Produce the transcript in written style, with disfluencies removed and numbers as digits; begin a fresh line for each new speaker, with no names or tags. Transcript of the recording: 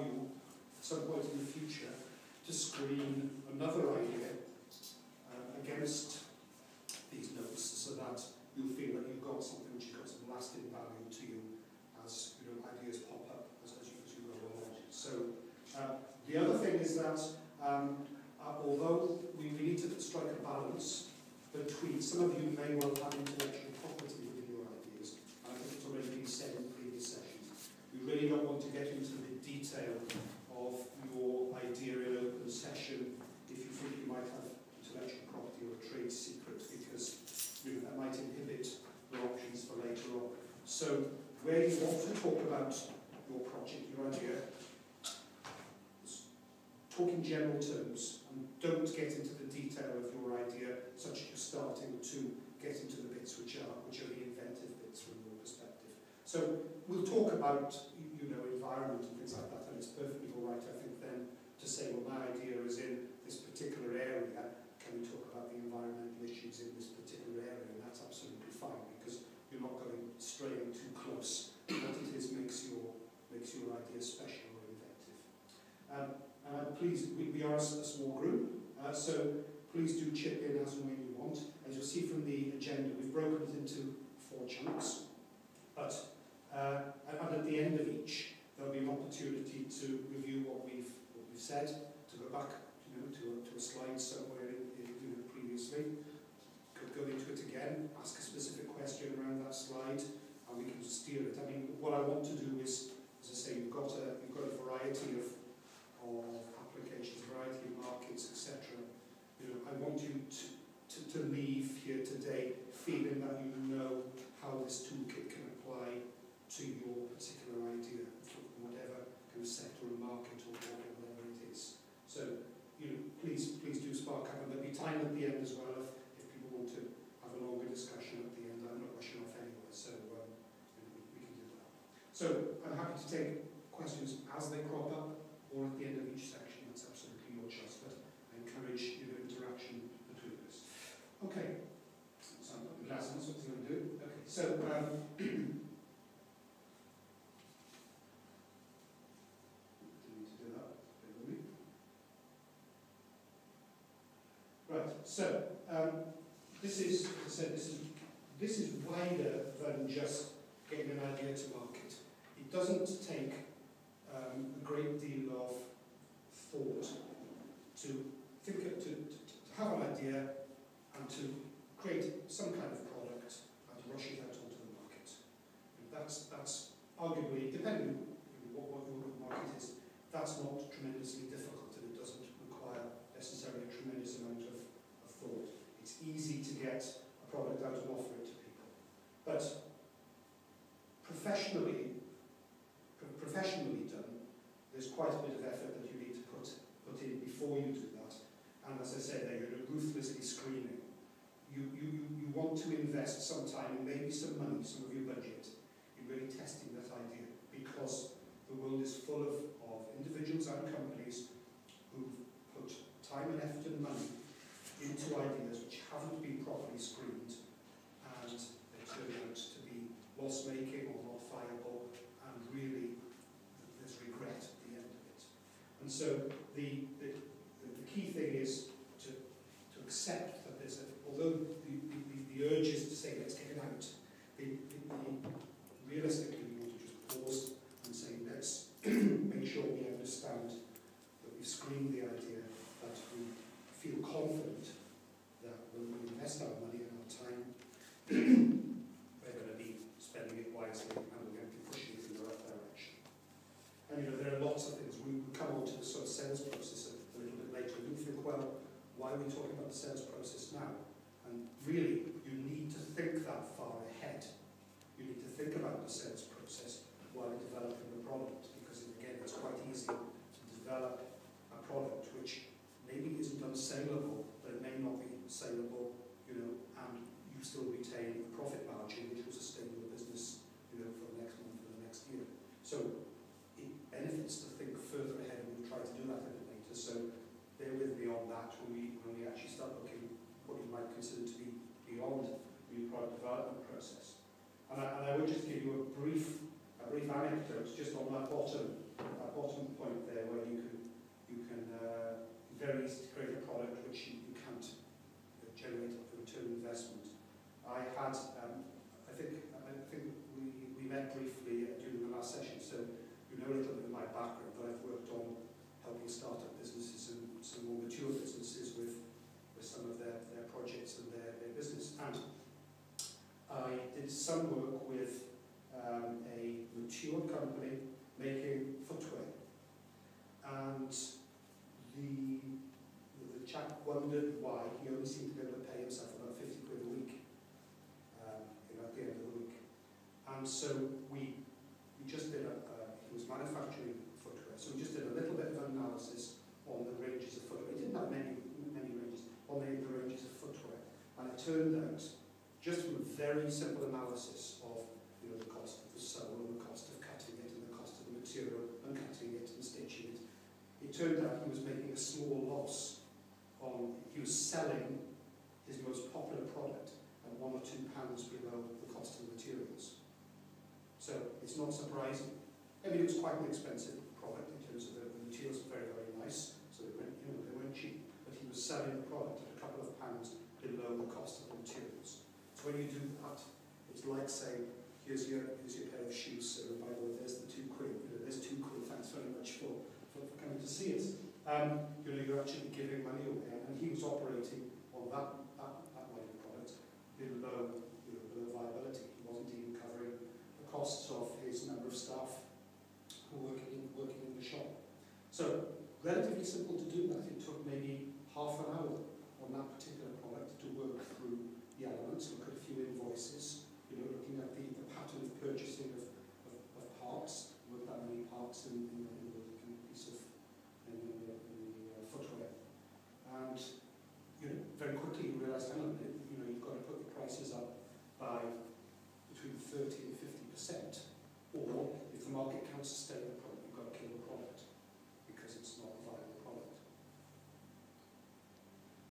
you, at some point in the future, to screen another idea against these notes, so that you'll feel that you've got something which has got some lasting value to you as ideas pop up as you go along. So the other thing is that although we need to strike a balance between, some of you may well have intellectual property within your ideas, and I think it's already been said in previous sessions. We really don't want to get into the detail of your idea in an open session if you think you might have intellectual property or a trade secret, because that might inhibit your options for later on. So where you want to talk about your project, your idea, talk in general terms and don't get into the detail of your idea, such as you're starting to get into the bits which are the inventive bits from your perspective. So we'll talk about environment and things like that, and it's perfectly all right, I think, then to say, well, my idea is in this particular area. Can we talk about the environmental issues in this particular area? And that's absolutely fine, because you're not going straying too close. What it is makes your idea special or inventive. And please, we are a small group, so please do chip in as and when you want. As you'll see from the agenda, we've broken it into 4 chunks, but and at the end of each, there'll be an opportunity to review what we've said, to go back to a slide somewhere previously, go into it again, ask a specific question around that slide, and we can steer it. I mean, what I want to do is, as I say, you've got a variety of applications, variety of markets, etc. I want you to leave here today feeling that you know how this toolkit can apply to your particular idea, whatever kind of sector or market or whatever it is. So, please do spark up, and there'll be time at the end as well if people want to have a longer discussion at the end. I'm not rushing off anyway, so we can do that. So I'm happy to take questions as they crop up or at the end of each section. That's absolutely your choice, but I encourage interaction between us. Okay. So I've got the glasses. What's he going to do? Okay. So. Right, so this is, as I said, this is wider than just getting an idea to market. It doesn't take a great deal of thought to have an idea and to create some kind of product and to rush it out onto the market. And that's arguably, depending on what your market is, that's not tremendously difficult, and it doesn't require necessarily a tremendous amount of thought. It's easy to get a product out and offer it to people. But professionally done, there's quite a bit of effort that you need to put in before you do that. And as I said, you're ruthlessly screening. You want to invest some time and maybe some money, some of your budget, in really testing that idea, because the world is full of individuals and companies who've put time and effort and money into ideas which haven't been properly screened, and they turn out to be loss-making or not viable, and really there's regret at the end of it. And so the key thing is to accept that although the urge is to say let's get it out, realistically we want to just pause and say let's make sure we understand that we've screened the idea, that we feel confident that when we invest our money and our time, we're going to be spending it wisely and we're going to be pushing it in the right direction. And there are lots of things. We will come on to the sort of sales process a little bit later. And you think, well, why are we talking about the sales process now? And really, you need to think that far ahead. You need to think about the sales process while developing the product, because again, it's quite easy to develop a product which maybe isn't unsaleable, but it may not be saleable, and you still retain a profit margin which will sustain your business, for the next month or the next year. So it benefits to think further ahead, and we'll try to do that a bit later. So bear with me on that when we actually start looking what you might consider to be beyond the new product development process. And I would just give you a brief anecdote just on that bottom point very easy to create a product which you can't generate a return on investment. I had, I think we met briefly during the last session, so you know a little bit of my background, that I've worked on helping start-up businesses and some more mature businesses with some of their projects and their business. And I did some work with a mature company making footwear. And the chap wondered why he only seemed to be able to pay himself about 50 quid a week, at the end of the week. And so we just did he was manufacturing footwear, so we just did a little bit of analysis on the ranges of footwear. He didn't have many ranges, on the ranges of footwear. And it turned out, just from a very simple analysis of the cost of the sole and the cost of cutting it and the cost of the material and cutting it and stitching it, it turned out he was making a small loss on, he was selling his most popular product at £1 or £2 below the cost of the materials. So it's not surprising. I mean, it was quite an expensive product in terms of the materials were very, very nice, so they weren't cheap, but he was selling the product at a couple of pounds below the cost of the materials. So when you do that, it's like saying, here's your pair of shoes, sir, and by the way, there's the £2. There's £2, thanks very much for coming to see us. You're actually giving money away, and he was operating on that line of product below viability. He wasn't even covering the costs of his number of staff who were working in the shop. So relatively simple to do that. It took maybe half an hour on that particular product to work through the elements, look at a few